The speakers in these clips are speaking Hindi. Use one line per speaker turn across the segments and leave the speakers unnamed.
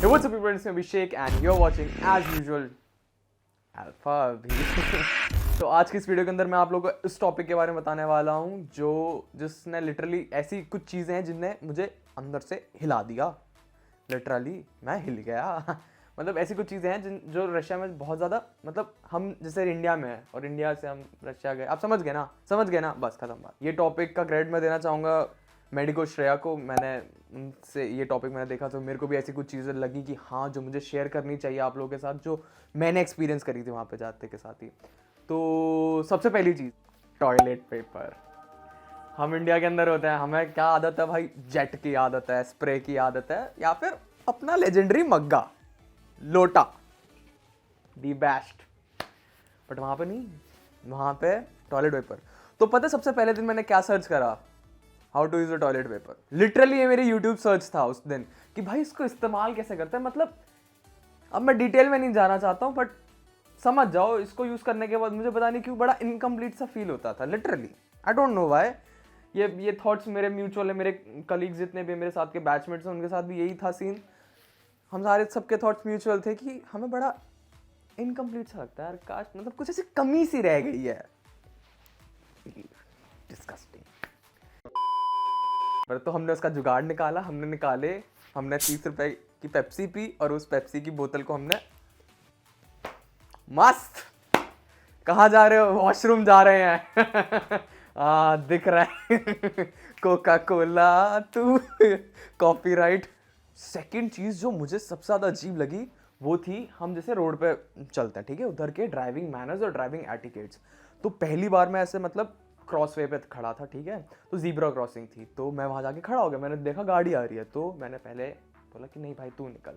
Hey, what's up, everyone? It's Abhishek and you're watching as usual Alpha अभी। तो आज की इस वीडियो के अंदर मैं आप लोगों को इस टॉपिक के बारे में बताने वाला हूँ जिसने लिटरली ऐसी कुछ चीज़ें हैं जिनने मुझे अंदर से हिला दिया। लिटरली मैं हिल गया। मतलब ऐसी कुछ चीज़ें हैं जो रशिया में बहुत ज़्यादा, मतलब हम जैसे इंडिया में है और इंडिया से हम रशिया गए, आप समझ गए ना, बस खत्म बात। ये टॉपिक का क्रेडिट मैं देना चाहूँगा मेडिको श्रेया को। मैंने उनसे ये टॉपिक मैंने देखा तो मेरे को भी ऐसी कुछ चीज़ें लगी कि हाँ, जो मुझे शेयर करनी चाहिए आप लोगों के साथ, जो मैंने एक्सपीरियंस करी थी वहाँ पे जाते के साथ ही। तो सबसे पहली चीज़, टॉयलेट पेपर। हम इंडिया के अंदर होते हैं, हमें क्या आदत है भाई? जेट की आदत है, स्प्रे की आदत है, या फिर अपना लेजेंडरी मग्गा, लोटा, दी बेस्ट। बट वहाँ पे नहीं, वहाँ पे टॉयलेट पेपर। तो पता है सबसे पहले दिन मैंने क्या सर्च करा? How to use a toilet paper. Literally ये मेरी यूट्यूब सर्च था उस दिन कि भाई इसको इस्तेमाल कैसे करते हैं। मतलब अब मैं डिटेल में नहीं जाना चाहता हूँ, बट समझ जाओ, इसको यूज करने के बाद मुझे पता नहीं क्यों बड़ा इनकम्प्लीट सा फील होता था। Literally I don't know why. ये थॉट्स मेरे म्यूचुअल है, मेरे कलीग्स जितने भी मेरे साथ के बैचमेट्स हैं उनके साथ भी यही था सीन। हम सारे सबके थॉट्स म्यूचुअल थे कि हमें बड़ा इनकम्प्लीट सा लगता है यार, काश मतलब कुछ ऐसी कमी सी रह गई है। डिस्गस्टिंग। पर तो हमने उसका जुगाड़ निकाला, हमने 30 रुपए की पेप्सी पी और उस पेप्सी की बोतल को हमने मस्त, कहाँ जा रहे हो? वॉशरूम जा रहे हैं। दिख रहा है। कोका कोला तू, कॉपीराइट। सेकंड चीज जो मुझे सबसे ज्यादा अजीब लगी वो थी, हम जैसे रोड पे चलते हैं, ठीक है, उधर के ड्राइविंग मैनर्स और ड्राइविंग एटिकेट्स। तो पहली बार मैं ऐसे मतलब क्रॉस वे पे खड़ा था, ठीक है, तो जीब्रा क्रॉसिंग थी, तो मैं वहां जाके खड़ा हो गया। मैंने देखा गाड़ी आ रही है, तो मैंने पहले बोला कि नहीं भाई तू निकल।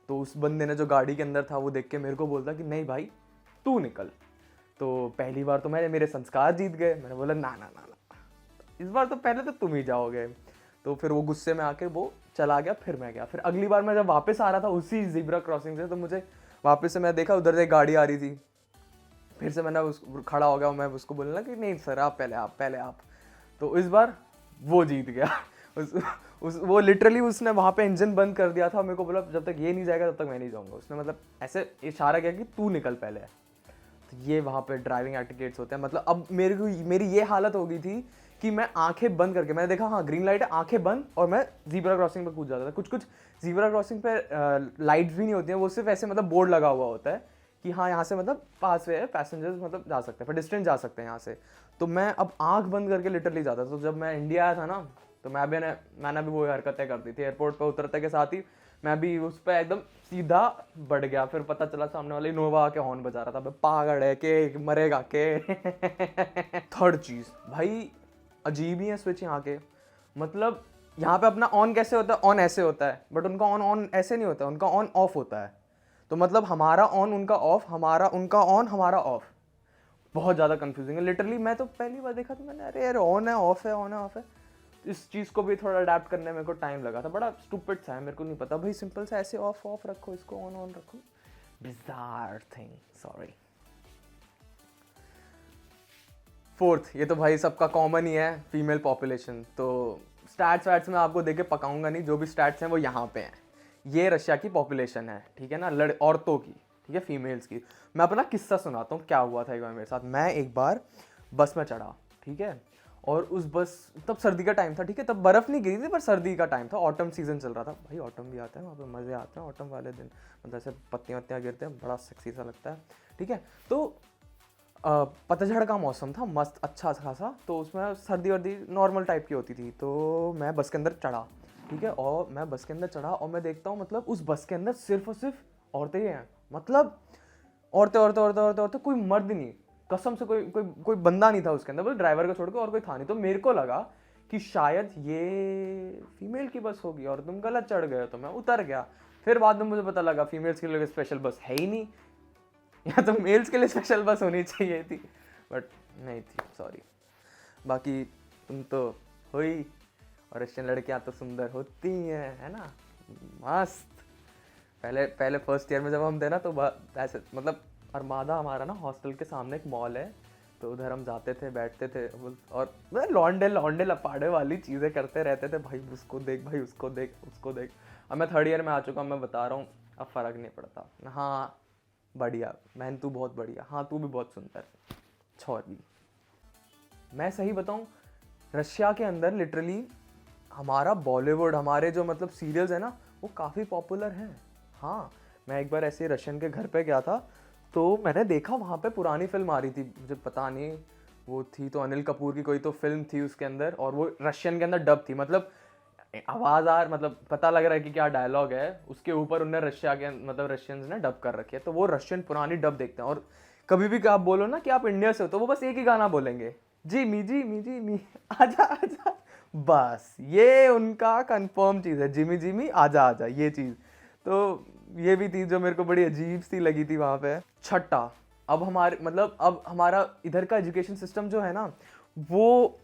तो उस बंदे ने जो गाड़ी के अंदर था वो देख के मेरे को बोलता कि नहीं भाई तू निकल। तो पहली बार तो मेरे संस्कार जीत गए। मैंने बोला ना ना ना ना, इस बार तो पहले तो तुम ही जाओगे। तो फिर वो गुस्से में आके वो चला गया, फिर मैं गया। फिर अगली बार मैं जब वापस आ रहा था उसी जीब्रा क्रॉसिंग से, तो मुझे वापस से मैं देखा उधर से गाड़ी आ रही थी। फिर से मैंने उस खड़ा हो गया, मैं उसको बोलना कि नहीं सर आप पहले आप। तो इस बार वो जीत गया। वो लिटरली उसने वहाँ पे इंजन बंद कर दिया था, मेरे को बोला जब तक ये नहीं जाएगा तब तक मैं नहीं जाऊँगा। उसने मतलब ऐसे इशारा किया कि तू निकल पहले। तो ये वहाँ पे ड्राइविंग एटिकेट्स होते हैं। मतलब अब मेरी ये हालत हो गई थी कि मैं आंखें बंद करके, मैंने देखा हाँ ग्रीन लाइट है, आंखें बंद, और मैं जीब्रा क्रॉसिंग पे कूद जाता था। कुछ जीब्रा क्रॉसिंग पे लाइट्स भी नहीं होती हैं, वो सिर्फ ऐसे मतलब बोर्ड लगा हुआ होता है कि हाँ यहाँ से मतलब पास वे है, पैसेंजर्स मतलब जा सकते हैं, पर डिस्टेंस जा सकते हैं यहाँ से। तो मैं अब आंख बंद करके लिटरली जाता था। तो जब मैं इंडिया आया था ना, तो मैंने भी वो हरकतें कर दी थी। एयरपोर्ट पे उतरते के साथ ही मैं भी उस पर एकदम सीधा बढ़ गया। फिर पता चला सामने वाले इनोवा आके हॉर्न बजा रहा था। मैं पागल है के मरेगा के। थर्ड चीज भाई, अजीब ही है स्विच यहाँ के। मतलब यहाँ पे अपना ऑन कैसे होता है? ऑन ऐसे होता है, बट उनका ऑन ऐसे नहीं होता, उनका ऑन ऑफ होता है। तो मतलब हमारा ऑन उनका ऑफ, हमारा उनका ऑन हमारा ऑफ। बहुत ज़्यादा कंफ्यूजिंग है लिटरली। मैं तो पहली बार देखा तो मैंने अरे यार ऑन है ऑफ है, ऑन है ऑफ है। इस चीज़ को भी थोड़ा अडेप्ट करने में मेरे को टाइम लगा था। बड़ा स्टूपिड सा है, मेरे को नहीं पता भाई, सिंपल सा ऐसे ऑफ ऑफ रखो, इसको ऑन ऑन रखो। बिज़ार थिंग, सॉरी। फोर्थ, ये तो भाई सबका कॉमन ही है, फीमेल पॉपुलेशन। तो स्टैट्स वैट्स में आपको देके पकाऊंगा नहीं, जो भी स्टैट्स हैं वो यहाँ पे हैं। ये रशिया की पॉपुलेशन है, ठीक है ना, औरतों की, ठीक है, फीमेल्स की। मैं अपना किस्सा सुनाता हूँ, क्या हुआ था एक बार मेरे साथ। मैं एक बार बस में चढ़ा, ठीक है, और उस बस, तब सर्दी का टाइम था, ठीक है, तब बर्फ़ नहीं गिरी थी पर सर्दी का टाइम था, ऑटम सीजन चल रहा था। भाई ऑटम भी आता है वहाँ पे, मज़े आते हैं ऑटम वाले दिन, मतलब ऐसे पत्तियाँ वत्तियाँ गिरते हैं, बड़ा सेक्सी सा लगता है, ठीक है। तो पतझड़ का मौसम था, मस्त अच्छा खासा। तो उसमें सर्दी वर्दी नॉर्मल टाइप की होती थी। तो मैं बस के अंदर चढ़ा, ठीक है, और मैं बस के अंदर चढ़ा और मैं देखता हूँ मतलब उस बस के अंदर सिर्फ और सिर्फ औरतें ही हैं। मतलब औरतें औरतें औरतें औरतें औरतें, कोई मर्द नहीं, कसम से कोई कोई कोई बंदा नहीं था उसके अंदर, बस ड्राइवर को छोड़ के और कोई था नहीं। तो मेरे को लगा कि शायद ये फीमेल की बस होगी और तुम गलत चढ़ गए, तो मैं उतर गया। फिर बाद में मुझे पता लगा फीमेल्स के लिए स्पेशल बस है ही नहीं, या तो मेल्स के लिए स्पेशल बस होनी चाहिए थी, बट नहीं थी, सॉरी। बाकी तुम तो हो ही, और रशियन लड़कियां तो सुंदर होती हैं, है ना, मस्त। पहले फर्स्ट ईयर में जब हम थे ना, तो ऐसे मतलब अरमादा हमारा ना हॉस्टल के सामने एक मॉल है, तो उधर हम जाते थे, बैठते थे, और लौंडे लौंडे लपाड़े वाली चीज़ें करते रहते थे। भाई उसको देख, भाई उसको देख, उसको देख। अब मैं थर्ड ईयर में आ चुका हूँ, मैं बता रहा हूँ, अब फ़र्क नहीं पड़ता। हाँ बढ़िया बहन, तू बहुत बढ़िया, हाँ तू भी बहुत सुंदर, छोड़ भी। मैं सही बताऊँ, रशिया के अंदर लिटरली हमारा बॉलीवुड, हमारे जो मतलब सीरियल्स है ना, वो काफ़ी पॉपुलर हैं। हाँ, मैं एक बार ऐसे रशियन के घर पे गया था, तो मैंने देखा वहाँ पे पुरानी फिल्म आ रही थी, मुझे पता नहीं वो थी तो अनिल कपूर की कोई तो फिल्म थी उसके अंदर, और वो रशियन के अंदर डब थी। मतलब आवाज़ आ मतलब पता लग रहा है कि क्या डायलॉग है, उसके ऊपर उनने रशिया के मतलब रशियंस ने डब कर रखी है। तो वो रशियन पुरानी डब देखते हैं, और कभी भी आप बोलो ना कि आप इंडिया से हो, तो वो बस एक ही गाना बोलेंगे, जी मी आजा आजा, बस ये उनका कंफर्म चीज़ है, जिमी जिमी आजा आजा, ये चीज़। तो ये भी थी जो मेरे को बड़ी अजीब सी लगी थी वहाँ पे। छठा, अब हमारे मतलब अब हमारा इधर का एजुकेशन सिस्टम जो है ना, वो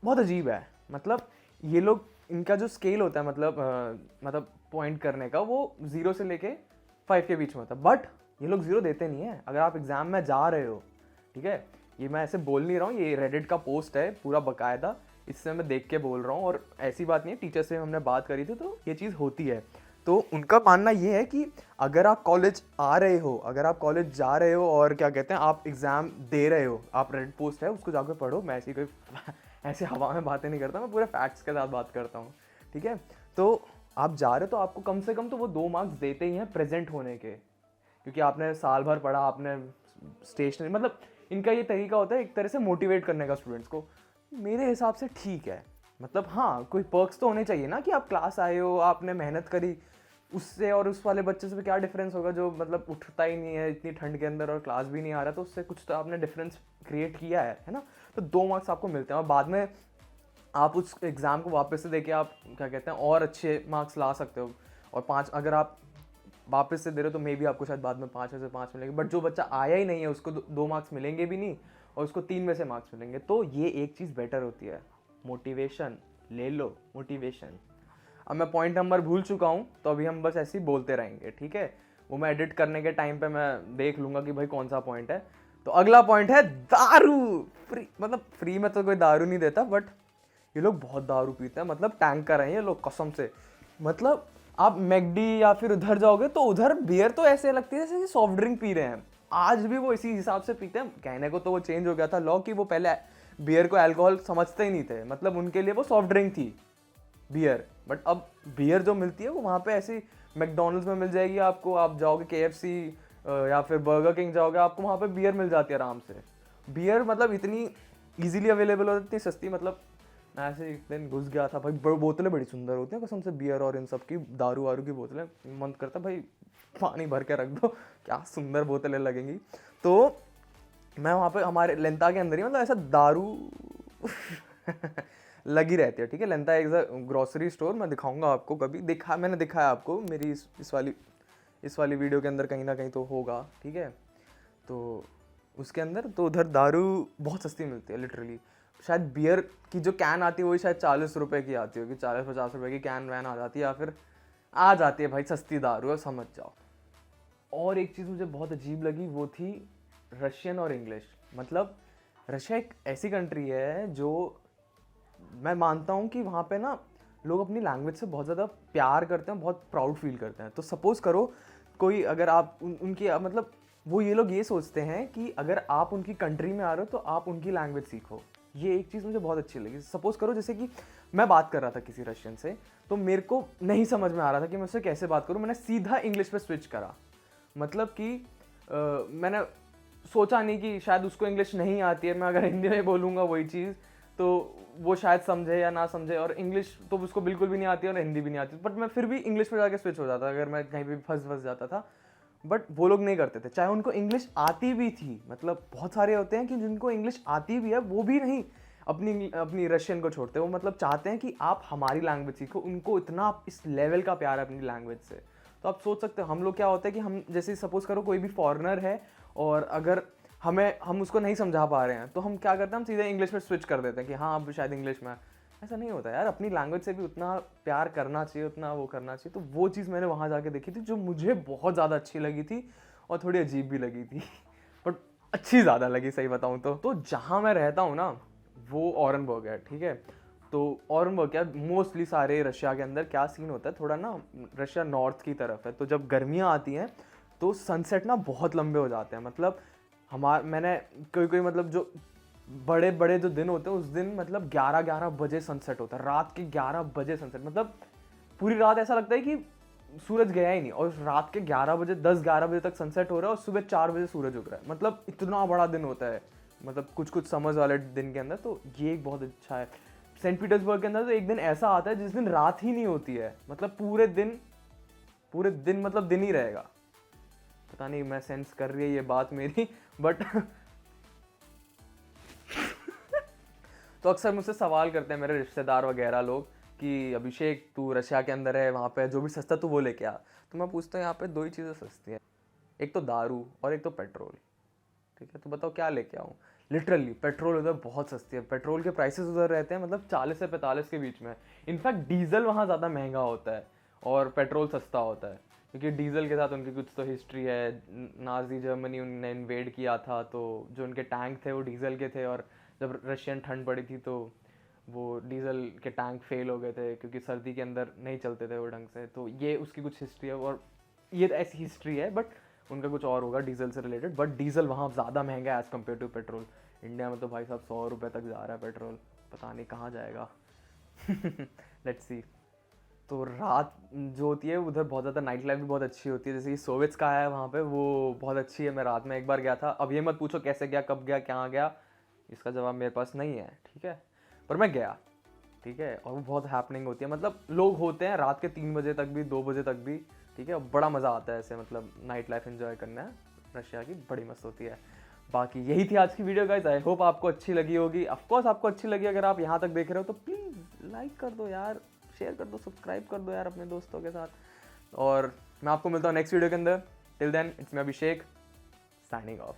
बहुत अजीब है। मतलब ये लोग, इनका जो स्केल होता है मतलब पॉइंट करने का, वो 0 से लेके 5 के बीच में होता है। बट ये लोग 0 देते नहीं है अगर आप एग्ज़ाम में जा रहे हो, ठीक है। ये मैं ऐसे बोल नहीं रहा हूँ, ये रेडिट का पोस्ट है पूरा बाकायदा, इससे मैं देख के बोल रहा हूँ, और ऐसी बात नहीं है, टीचर से हमने बात करी थी तो ये चीज़ होती है। तो उनका मानना ये है कि अगर आप कॉलेज आ रहे हो, अगर आप कॉलेज जा रहे हो और क्या कहते हैं आप एग्ज़ाम दे रहे हो, आप रेडिट पोस्ट है उसको जाकर पढ़ो। मैं ऐसी कोई ऐसे हवा में बातें नहीं करता, मैं पूरे फैक्ट्स के साथ बात करता हूँ, ठीक है। तो आप जा रहे हो तो आपको कम से कम तो वो 2 मार्क्स देते ही हैं प्रेजेंट होने के, क्योंकि आपने साल भर पढ़ा, आपने स्टेशनरी, मतलब इनका ये तरीका होता है एक तरह से मोटिवेट करने का स्टूडेंट्स को। मेरे हिसाब से ठीक है। मतलब हाँ, कोई पर्क्स तो होने चाहिए ना कि आप क्लास आए हो, आपने मेहनत करी, उससे और उस वाले बच्चे से क्या डिफरेंस होगा जो मतलब उठता ही नहीं है इतनी ठंड के अंदर और क्लास भी नहीं आ रहा, तो उससे कुछ तो आपने डिफरेंस क्रिएट किया है ना। तो 2 मार्क्स आपको मिलते हैं, और बाद में आप उस एग्ज़ाम को वापस से देके आप क्या कहते हैं और अच्छे मार्क्स ला सकते हो। और 5 अगर आप वापस से दे रहे हो तो मे भी आपको शायद बाद में 5 में से 5 मिलेंगे। बट जो बच्चा आया ही नहीं है उसको 2 मार्क्स मिलेंगे भी नहीं, और उसको 3 में से मार्क्स मिलेंगे। तो ये एक चीज़ बेटर होती है, मोटिवेशन ले लो, मोटिवेशन। अब मैं पॉइंट नंबर भूल चुका हूँ, तो अभी हम बस ऐसे ही बोलते रहेंगे, ठीक है। वो मैं एडिट करने के टाइम पे मैं देख लूँगा कि भाई कौन सा पॉइंट है। तो अगला पॉइंट है दारू। फ्री, मतलब फ्री में तो कोई दारू नहीं देता, बट ये लोग बहुत दारू पीते हैं, मतलब टैंकर हैं ये लोग कसम से। मतलब आप मैकडी या फिर उधर जाओगे तो उधर बियर तो ऐसे लगती है जैसे सॉफ्ट ड्रिंक पी रहे हैं। आज भी वो इसी हिसाब से पीते हैं। कहने को तो वो चेंज हो गया था लॉ कि वो पहले बियर को अल्कोहल समझते ही नहीं थे, मतलब उनके लिए वो सॉफ्ट ड्रिंक थी बियर। बट अब बियर जो मिलती है वो वहाँ पे ऐसी मैकडोनल्ड्स में मिल जाएगी आपको, आप जाओगे KFC या फिर बर्गर किंग जाओगे, आपको वहाँ पे बियर मिल जाती है आराम से। बियर मतलब इतनी इजीली अवेलेबल हो, इतनी सस्ती। मतलब मैं ऐसे एक दिन घुस गया था भाई, बोतलें बड़ी सुंदर होती हैं कसम से, बियर और इन सब की, दारू वारू की बोतलें, मन करता भाई पानी भर के रख दो, क्या सुंदर बोतलें लगेंगी। तो मैं वहाँ पे हमारे लेंता के अंदर ही मतलब ऐसा दारू लगी रहती है, ठीक है। लेंता एक ग्रोसरी स्टोर, मैं दिखाऊंगा आपको कभी, मैंने दिखाया आपको मेरी इस वाली वीडियो के अंदर कहीं ना कहीं तो होगा, ठीक है। तो उसके अंदर तो उधर दारू बहुत सस्ती मिलती है लिटरली। शायद बियर की जो कैन आती है वही शायद 40 रुपए की आती होगी, 40-50 रुपए की कैन वैन आ जाती है, या फिर आ जाती है भाई सस्ती दारू है, समझ जाओ। और एक चीज़ मुझे बहुत अजीब लगी, वो थी रशियन और इंग्लिश। मतलब रशिया एक ऐसी कंट्री है जो मैं मानता हूँ कि वहाँ पे ना लोग अपनी लैंग्वेज से बहुत ज़्यादा प्यार करते हैं, बहुत प्राउड फील करते हैं। तो सपोज़ करो कोई अगर आप उनकी मतलब वो ये लोग ये सोचते हैं कि अगर आप उनकी कंट्री में आ रहे हो तो आप उनकी लैंग्वेज सीखो। ये एक चीज़ मुझे बहुत अच्छी लगी। सपोज़ करो जैसे कि मैं बात कर रहा था किसी रशियन से, तो मेरे को नहीं समझ में आ रहा था कि मैं उससे कैसे बात करूँ, मैंने सीधा इंग्लिश पे स्विच करा। मतलब कि मैंने सोचा नहीं कि शायद उसको इंग्लिश नहीं आती है, मैं अगर हिंदी में बोलूँगा वही चीज़ तो वो शायद समझे या ना समझे, और इंग्लिश तो उसको बिल्कुल भी नहीं आती और हिंदी भी नहीं आती, बट मैं फिर भी इंग्लिश पे जाके स्विच हो जाता अगर मैं कहीं भी फंस जाता था। बट वो लोग नहीं करते थे, चाहे उनको इंग्लिश आती भी थी। मतलब बहुत सारे होते हैं कि जिनको इंग्लिश आती भी है वो भी नहीं अपनी रशियन को छोड़ते, वो मतलब चाहते हैं कि आप हमारी लैंग्वेज सीखो। उनको इतना इस लेवल का प्यार है अपनी लैंग्वेज से। तो आप सोच सकते हो हम लोग क्या होता है कि हम जैसे सपोज करो कोई भी फॉरेनर है और अगर हम उसको नहीं समझा पा रहे हैं तो हम क्या करते हैं, हम सीधे इंग्लिश में स्विच कर देते हैं कि हाँ अब शायद इंग्लिश में। ऐसा नहीं होता यार, अपनी लैंग्वेज से भी उतना प्यार करना चाहिए, उतना वो करना चाहिए। तो वो चीज़ मैंने वहाँ जाके देखी थी जो मुझे बहुत ज़्यादा अच्छी लगी थी और थोड़ी अजीब भी लगी थी बट अच्छी ज़्यादा लगी सही बताऊँ तो जहाँ मैं रहता हूँ ना वो ऑरेनबर्ग है, ठीक है। तो और वो क्या मोस्टली सारे रशिया के अंदर क्या सीन होता है, थोड़ा ना रशिया नॉर्थ की तरफ है, तो जब गर्मियाँ आती हैं तो सनसेट ना बहुत लंबे हो जाते हैं। मतलब मैंने कोई मतलब जो बड़े बड़े जो दिन होते हैं उस दिन मतलब 11-11 बजे सनसेट होता है, रात के 11 बजे सनसेट। मतलब पूरी रात ऐसा लगता है कि सूरज गया ही नहीं, और रात के 11 बजे 10-11 बजे तक सनसेट हो रहा है और सुबह 4 बजे सूरज उग रहा है। मतलब इतना बड़ा दिन होता है, मतलब कुछ समर्स वाले दिन के अंदर। तो ये एक बहुत अच्छा है। सेंट पीटर्सबर्ग के अंदर तो एक दिन ऐसा आता है जिस दिन रात ही नहीं होती है, मतलब पूरे दिन मतलब दिन ही रहेगा। पता नहीं मैं सेंस कर रही है ये बात मेरी, बट तो अक्सर मुझसे सवाल करते हैं मेरे रिश्तेदार वगैरह लोग कि अभिषेक तू रशिया के अंदर है, वहाँ पे जो भी सस्ता तू वो लेके आ। तो मैं पूछता हूँ यहाँ पे दो ही चीज़ें सस्ती हैं, एक तो दारू और एक तो पेट्रोल। ठीक है, तो बताओ क्या लेके आऊँ। लिटरली पेट्रोल उधर बहुत सस्ती है, पेट्रोल के प्राइसेस उधर रहते हैं मतलब 40 से 45 के बीच में। इनफैक्ट डीजल वहाँ ज़्यादा महंगा होता है और पेट्रोल सस्ता होता है, क्योंकि डीजल के साथ उनकी कुछ तो हिस्ट्री है। नाजी जर्मनी उनने इन्वेड किया था, तो जो उनके टैंक थे वो डीजल के थे, और जब रशियन ठंड पड़ी थी तो वो डीजल के टैंक फेल हो गए थे, क्योंकि सर्दी के अंदर नहीं चलते थे वो ढंग से। तो ये उसकी कुछ हिस्ट्री है, और ये तो ऐसी हिस्ट्री है, बट उनका कुछ और होगा डीजल से रिलेटेड। बट डीजल वहाँ ज़्यादा महंगा है as compare to petrol. India में तो भाई साहब 100 रुपये तक जा रहा है पेट्रोल, पता नहीं कहाँ जाएगा। Let's see. तो रात जो होती है उधर बहुत ज़्यादा नाइट लाइफ भी बहुत अच्छी होती है, जैसे कि सोवियत्स का है वहाँ पे, वो बहुत अच्छी है। मैं रात में एक बार गया था, अब ये मत पूछो कैसे गया, कब गया, कहाँ गया, इसका जवाब मेरे पास नहीं है, ठीक है, पर मैं गया। ठीक है, और वो बहुत हैपनिंग होती है, मतलब लोग होते हैं रात के 3 बजे तक भी, 2 बजे तक भी। ठीक है, बड़ा मज़ा आता है ऐसे, मतलब नाइट लाइफ एंजॉय करना है रशिया की, बड़ी मस्त होती है। बाकी यही थी आज की वीडियो गाइस, आई होप आपको अच्छी लगी होगी। ऑफकोर्स आपको अच्छी लगी, अगर आप यहाँ तक देख रहे हो तो प्लीज़ लाइक कर दो यार, शेयर कर दो, सब्सक्राइब कर दो यार अपने दोस्तों के साथ। और मैं आपको मिलता हूँ नेक्स्ट वीडियो के अंदर। Till then it's me Abhishek, signing of.